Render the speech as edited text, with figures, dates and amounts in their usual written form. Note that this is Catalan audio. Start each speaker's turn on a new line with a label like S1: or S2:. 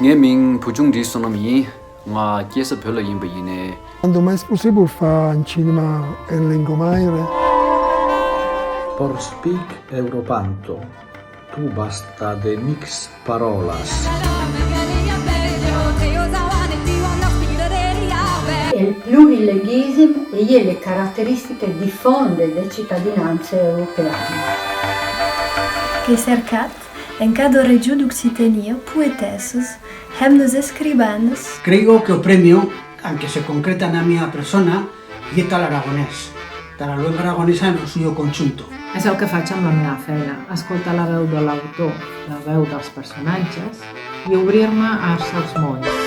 S1: nghe mình phụ trung đi xong mi mà kia sẽ phải là yên bây nè.
S2: Quando mai è possibile fare in cinema in lingua madre?
S3: Por speak Europanto, tu basta de mix parolas.
S4: Il plurilinguisme e le caratteristiche diffonde le cittadinanze europeane.
S5: Che cercat, en cada regió d'Occitania, poetesses, hemnes escribanes.
S6: Creo que o premio, aunque se concreta na miña persona, é tal aragonès. De la lengua aragonesa no suyo conjunto.
S7: És el que faig amb la meva feina, escoltar la veu de l'autor, la veu dels personatges i obrir-me a certs mons.